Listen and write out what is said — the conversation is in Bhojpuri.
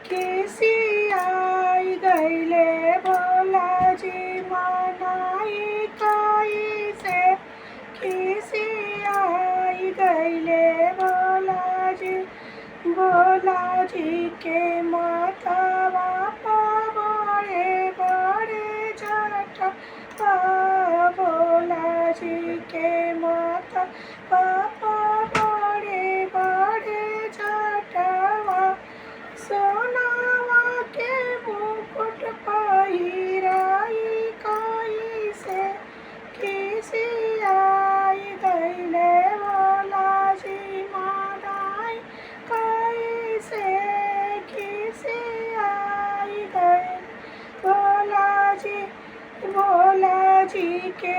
खिसियाई गईले भोलाजी मनाई कैसे खिसियाई गईले भोलाजी के माथवा बड़े बड़े जटा भोलाजी के माथा बड़े बड़े जटवा सोनावा के मुकुट पहिराई कैसे खिसियाई गईले भोलाजी मनाई कैसे खिसियाई गईले भोलाजी के